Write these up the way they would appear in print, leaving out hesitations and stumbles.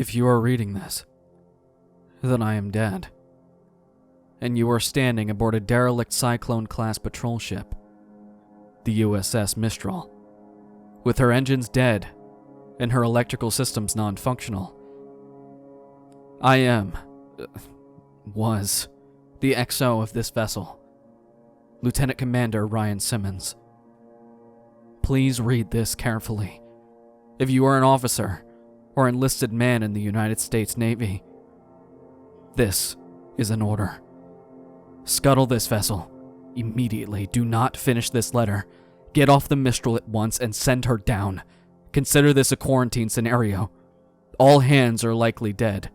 If you are reading this, then I am dead. And you are standing aboard a derelict Cyclone-class patrol ship, the USS Mistral, with her engines dead and her electrical systems non-functional. I was the XO of this vessel, Lieutenant Commander Ryan Simmons. Please read this carefully. If you are an officer or enlisted man in the United States Navy, this is an order. Scuttle this vessel immediately. Do not finish this letter. Get off the Mistral at once and send her down. Consider this a quarantine scenario. All hands are likely dead.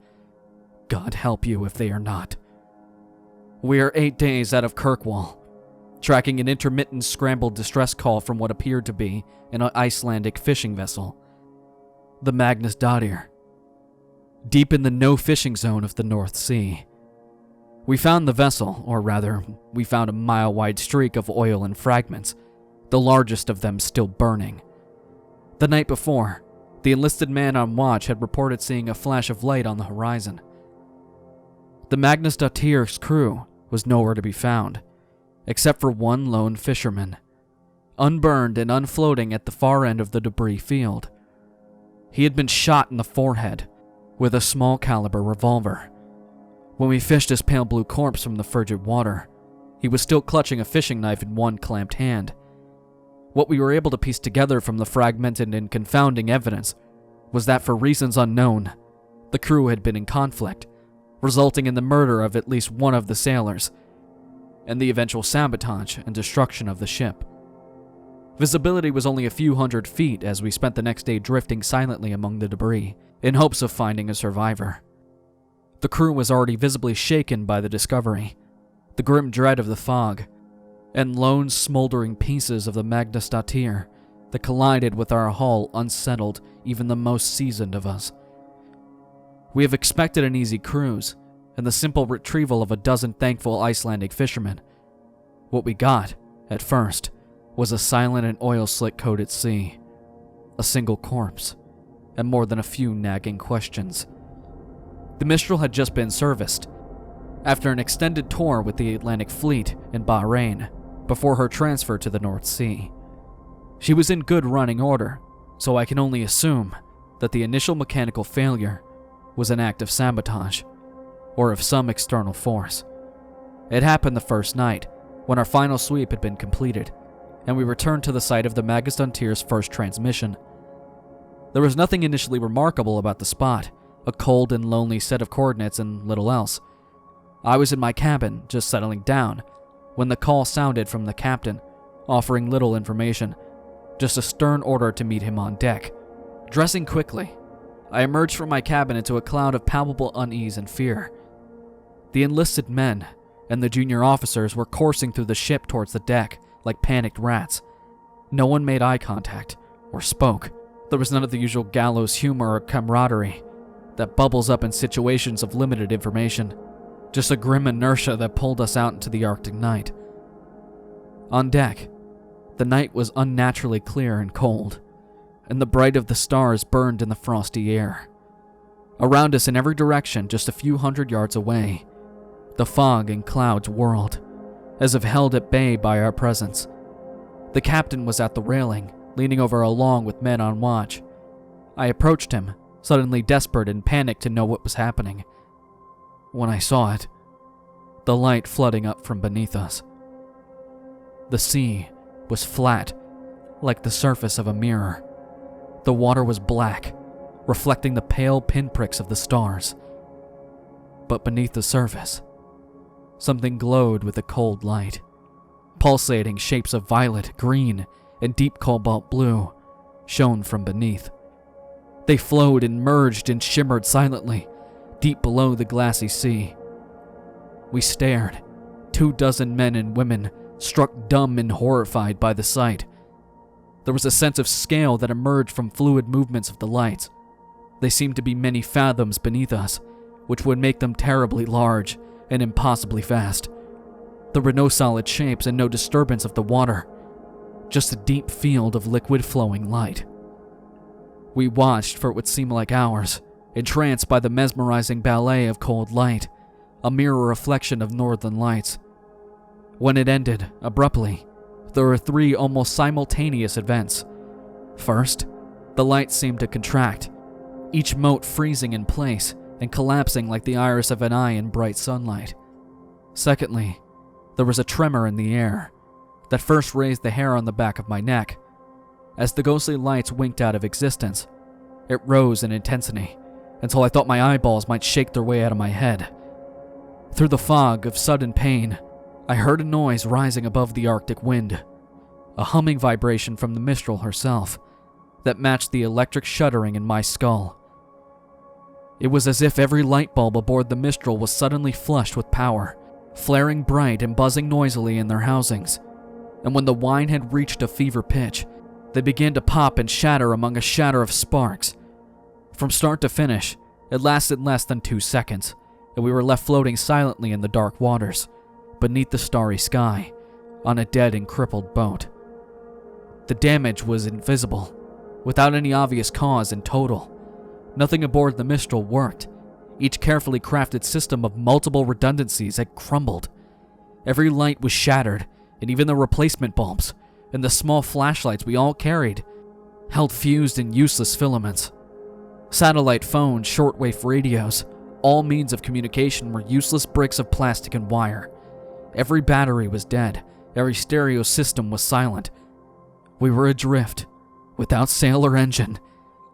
God help you if they are not. We are 8 days out of Kirkwall, tracking an intermittent scrambled distress call from what appeared to be an Icelandic fishing vessel, the Magnus Dottir, deep in the no-fishing zone of the North Sea. We found the vessel, or rather, we found a mile-wide streak of oil and fragments, the largest of them still burning. The night before, the enlisted man on watch had reported seeing a flash of light on the horizon. The Magnus Dottir's crew was nowhere to be found, except for one lone fisherman, unburned and unfloating at the far end of the debris field. He had been shot in the forehead with a small caliber revolver. When we fished his pale blue corpse from the frigid water, he was still clutching a fishing knife in one clamped hand. What we were able to piece together from the fragmented and confounding evidence was that for reasons unknown, the crew had been in conflict, resulting in the murder of at least one of the sailors, and the eventual sabotage and destruction of the ship. Visibility was only a few hundred feet as we spent the next day drifting silently among the debris, in hopes of finding a survivor. The crew was already visibly shaken by the discovery, the grim dread of the fog, and lone smoldering pieces of the Magnus Dottir that collided with our hull unsettled even the most seasoned of us. We have expected an easy cruise, and the simple retrieval of a dozen thankful Icelandic fishermen. What we got, at first, was a silent and oil-slick-coated sea, a single corpse, and more than a few nagging questions. The Mistral had just been serviced, after an extended tour with the Atlantic Fleet in Bahrain, before her transfer to the North Sea. She was in good running order, so I can only assume that the initial mechanical failure was an act of sabotage, or of some external force. It happened the first night, when our final sweep had been completed, and we returned to the site of the Magnus Dottir's first transmission. There was nothing initially remarkable about the spot, a cold and lonely set of coordinates and little else. I was in my cabin, just settling down, when the call sounded from the captain, offering little information, just a stern order to meet him on deck. Dressing quickly, I emerged from my cabin into a cloud of palpable unease and fear. The enlisted men and the junior officers were coursing through the ship towards the deck like panicked rats. No one made eye contact or spoke. There was none of the usual gallows humor or camaraderie that bubbles up in situations of limited information, just a grim inertia that pulled us out into the Arctic night. On deck, the night was unnaturally clear and cold, and the bright of the stars burned in the frosty air. Around us in every direction, just a few hundred yards away, the fog and clouds whirled, as if held at bay by our presence. The captain was at the railing, leaning over along with men on watch. I approached him, suddenly desperate and panicked to know what was happening. When I saw it, the light flooding up from beneath us. The sea was flat, like the surface of a mirror. The water was black, reflecting the pale pinpricks of the stars. But beneath the surface, something glowed with a cold light. Pulsating shapes of violet, green, and deep cobalt blue shone from beneath. They flowed and merged and shimmered silently, deep below the glassy sea. We stared, 24 men and women, struck dumb and horrified by the sight. There was a sense of scale that emerged from fluid movements of the lights. They seemed to be many fathoms beneath us, which would make them terribly large and impossibly fast. There were no solid shapes and no disturbance of the water, just a deep field of liquid flowing light. We watched for what would seem like hours, entranced by the mesmerizing ballet of cold light, a mirror reflection of northern lights. When it ended, abruptly, there were 3 almost simultaneous events. First, the light seemed to contract, each mote freezing in place and collapsing like the iris of an eye in bright sunlight. Secondly, there was a tremor in the air that first raised the hair on the back of my neck. As the ghostly lights winked out of existence, it rose in intensity until I thought my eyeballs might shake their way out of my head. Through the fog of sudden pain, I heard a noise rising above the Arctic wind, a humming vibration from the Mistral herself that matched the electric shuddering in my skull. It was as if every light bulb aboard the Mistral was suddenly flushed with power, flaring bright and buzzing noisily in their housings. And when the whine had reached a fever pitch, they began to pop and shatter among a shatter of sparks. From start to finish, it lasted less than 2 seconds, and we were left floating silently in the dark waters, beneath the starry sky, on a dead and crippled boat. The damage was invisible, without any obvious cause in total. Nothing aboard the Mistral worked. Each carefully crafted system of multiple redundancies had crumbled. Every light was shattered, and even the replacement bulbs and the small flashlights we all carried held fused and useless filaments. Satellite phones, shortwave radios, all means of communication were useless bricks of plastic and wire. Every battery was dead. Every stereo system was silent. We were adrift, without sail or engine,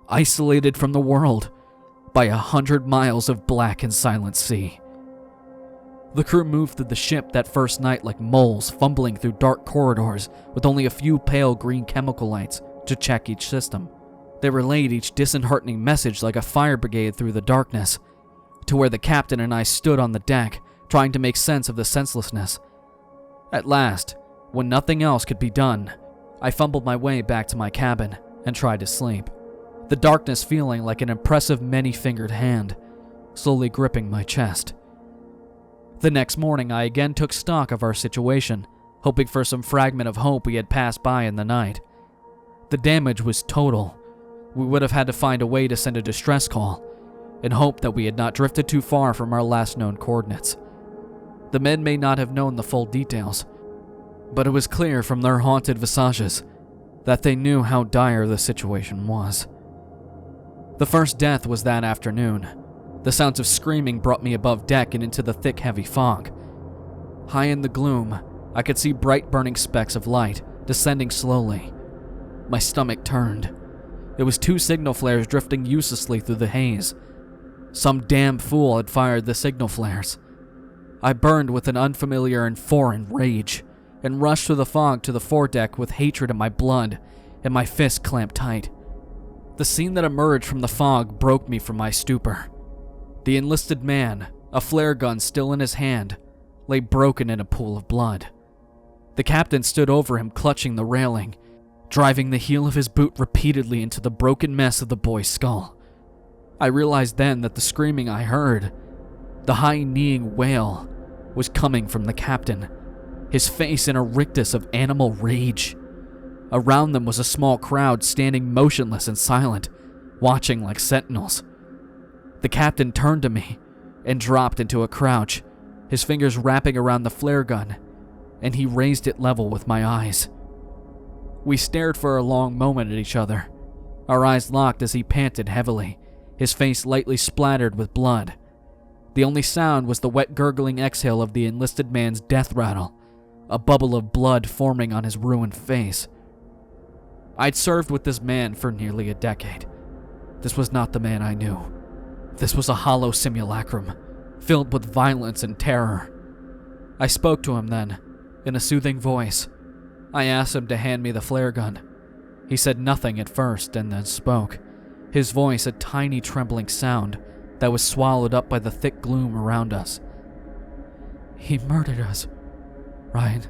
isolated from the world by 100 miles of black and silent sea. The crew moved through the ship that first night like moles, fumbling through dark corridors with only a few pale green chemical lights to check each system. They relayed each disheartening message like a fire brigade through the darkness, to where the captain and I stood on the deck, trying to make sense of the senselessness. At last, when nothing else could be done, I fumbled my way back to my cabin and tried to sleep, the darkness feeling like an impressive many-fingered hand, slowly gripping my chest. The next morning, I again took stock of our situation, hoping for some fragment of hope we had passed by in the night. The damage was total. We would have had to find a way to send a distress call, and hope that we had not drifted too far from our last known coordinates. The men may not have known the full details, but it was clear from their haunted visages that they knew how dire the situation was. The first death was that afternoon. The sounds of screaming brought me above deck and into the thick, heavy fog. High in the gloom, I could see bright burning specks of light descending slowly. My stomach turned. It was 2 signal flares drifting uselessly through the haze. Some damn fool had fired the signal flares. I burned with an unfamiliar and foreign rage, and rushed through the fog to the foredeck with hatred in my blood and my fists clamped tight. The scene that emerged from the fog broke me from my stupor. The enlisted man, a flare gun still in his hand, lay broken in a pool of blood. The captain stood over him, clutching the railing, driving the heel of his boot repeatedly into the broken mess of the boy's skull. I realized then that the screaming I heard, the high-kneeing wail, was coming from the captain, his face in a rictus of animal rage. Around them was a small crowd standing motionless and silent, watching like sentinels. The captain turned to me and dropped into a crouch, his fingers wrapping around the flare gun, and he raised it level with my eyes. We stared for a long moment at each other, our eyes locked as he panted heavily, his face lightly splattered with blood. The only sound was the wet gurgling exhale of the enlisted man's death rattle, a bubble of blood forming on his ruined face. I'd served with this man for nearly a decade. This was not the man I knew. This was a hollow simulacrum, filled with violence and terror. I spoke to him then, in a soothing voice. I asked him to hand me the flare gun. He said nothing at first and then spoke, his voice a tiny trembling sound that was swallowed up by the thick gloom around us. He murdered us, Ryan.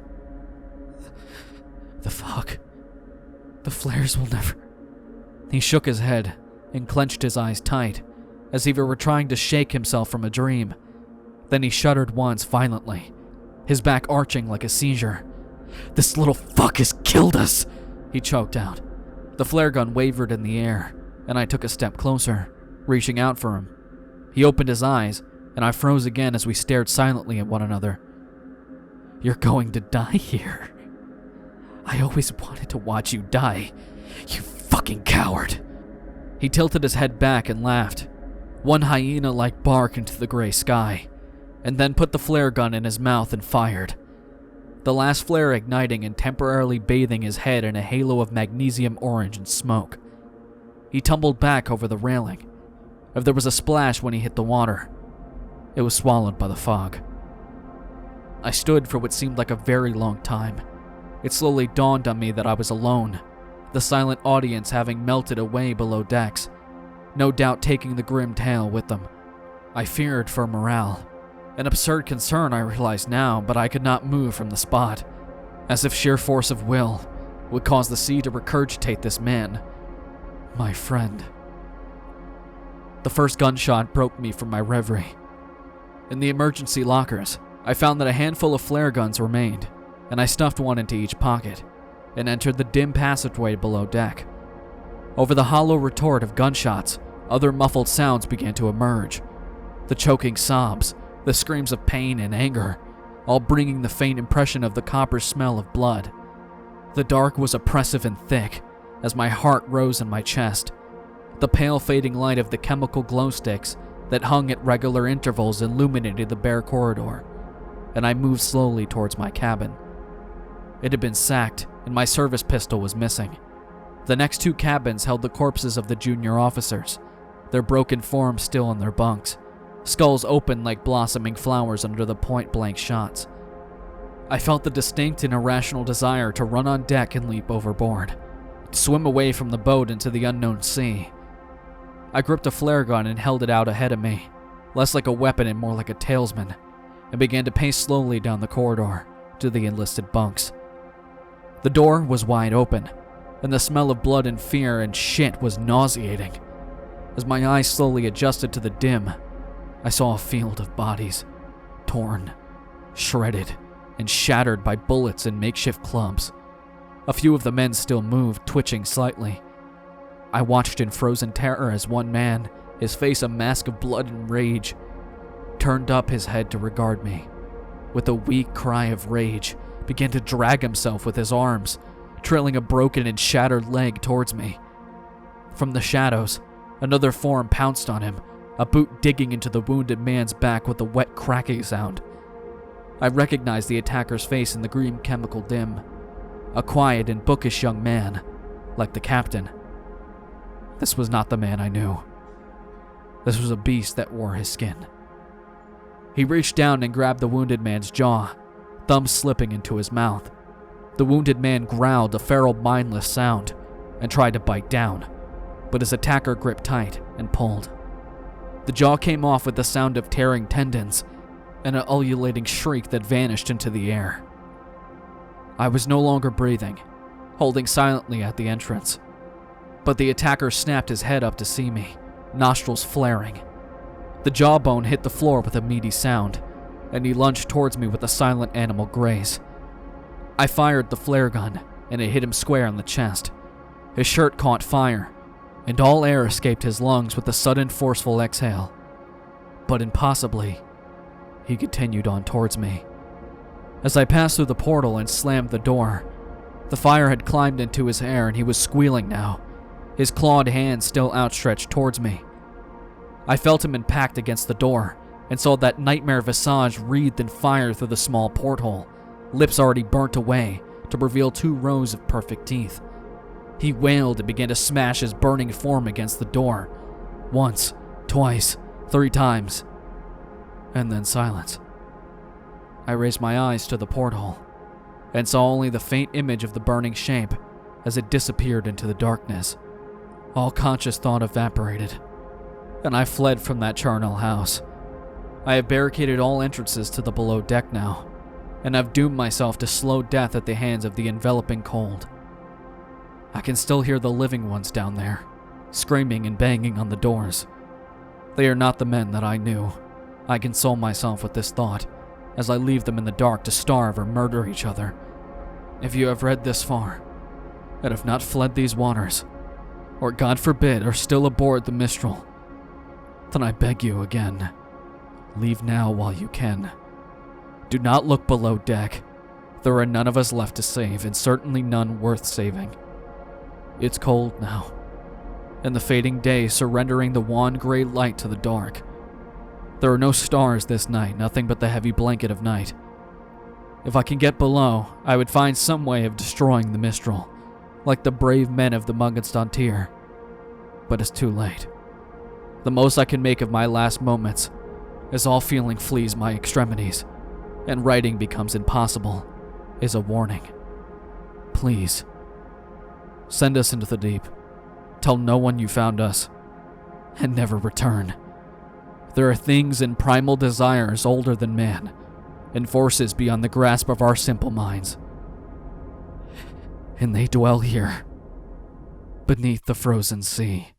The fog. The flares will never... He shook his head and clenched his eyes tight, as if he were trying to shake himself from a dream. Then he shuddered once violently, his back arching like a seizure. This little fuck has killed us, he choked out. The flare gun wavered in the air, and I took a step closer. reaching out for him. He opened his eyes, and I froze again as we stared silently at one another. "You're going to die here. I always wanted to watch you die, you fucking coward." He tilted his head back and laughed, one hyena-like bark into the gray sky, and then put the flare gun in his mouth and fired. The last flare igniting and temporarily bathing his head in a halo of magnesium orange and smoke. He tumbled back over the railing. If there was a splash when he hit the water, it was swallowed by the fog. I stood for what seemed like a very long time. It slowly dawned on me that I was alone, the silent audience having melted away below decks, no doubt taking the grim tale with them. I feared for morale. An absurd concern, I realized now, but I could not move from the spot, as if sheer force of will would cause the sea to regurgitate this man, my friend. The first gunshot broke me from my reverie. In the emergency lockers, I found that a handful of flare guns remained, and I stuffed one into each pocket and entered the dim passageway below deck. Over the hollow retort of gunshots, other muffled sounds began to emerge. The choking sobs, the screams of pain and anger, all bringing the faint impression of the copper smell of blood. The dark was oppressive and thick as my heart rose in my chest. The pale fading light of the chemical glow sticks that hung at regular intervals illuminated the bare corridor, and I moved slowly towards my cabin. It had been sacked, and my service pistol was missing. The next two cabins held the corpses of the junior officers, their broken forms still in their bunks, skulls open like blossoming flowers under the point-blank shots. I felt the distinct and irrational desire to run on deck and leap overboard, to swim away from the boat into the unknown sea. I gripped a flare gun and held it out ahead of me, less like a weapon and more like a talisman, and began to pace slowly down the corridor to the enlisted bunks. The door was wide open, and the smell of blood and fear and shit was nauseating. As my eyes slowly adjusted to the dim, I saw a field of bodies, torn, shredded, and shattered by bullets and makeshift clubs. A few of the men still moved, twitching slightly. I watched in frozen terror as one man, his face a mask of blood and rage, turned up his head to regard me. With a weak cry of rage, began to drag himself with his arms, trailing a broken and shattered leg towards me. From the shadows, another form pounced on him, a boot digging into the wounded man's back with a wet cracking sound. I recognized the attacker's face in the green chemical dim. A quiet and bookish young man, like the captain. This was not the man I knew. This was a beast that wore his skin. He reached down and grabbed the wounded man's jaw, thumb slipping into his mouth. The wounded man growled a feral, mindless sound and tried to bite down, but his attacker gripped tight and pulled. The jaw came off with the sound of tearing tendons and an ululating shriek that vanished into the air. I was no longer breathing, holding silently at the entrance, but the attacker snapped his head up to see me, nostrils flaring. The jawbone hit the floor with a meaty sound, and he lunged towards me with a silent animal graze. I fired the flare gun, and it hit him square on the chest. His shirt caught fire, and all air escaped his lungs with a sudden forceful exhale. But impossibly, he continued on towards me. As I passed through the portal and slammed the door, the fire had climbed into his hair and he was squealing now, his clawed hand still outstretched towards me. I felt him impact against the door and saw that nightmare visage wreathed in fire through the small porthole, lips already burnt away to reveal 2 rows of perfect teeth. He wailed and began to smash his burning form against the door. Once, twice, 3 times. And then silence. I raised my eyes to the porthole and saw only the faint image of the burning shape as it disappeared into the darkness. All conscious thought evaporated, and I fled from that charnel house. I have barricaded all entrances to the below deck now, and have doomed myself to slow death at the hands of the enveloping cold. I can still hear the living ones down there, screaming and banging on the doors. They are not the men that I knew. I console myself with this thought as I leave them in the dark to starve or murder each other. If you have read this far, and have not fled these waters, or God forbid are still aboard the Mistral, Then I beg you again, leave now while you can. Do not look below deck. There are none of us left to save, and certainly none worth saving. It's cold now, and the fading day surrendering the wan gray light to the dark. There are no stars this night, nothing but the heavy blanket of night. If I can get below, I would find some way of destroying the Mistral, like the brave men of the Muggenstontier. But it's too late. The most I can make of my last moments, as all feeling flees my extremities, and writing becomes impossible, is a warning. Please, send us into the deep. Tell no one you found us, and never return. There are things and primal desires older than man, and forces beyond the grasp of our simple minds. And they dwell here, beneath the frozen sea.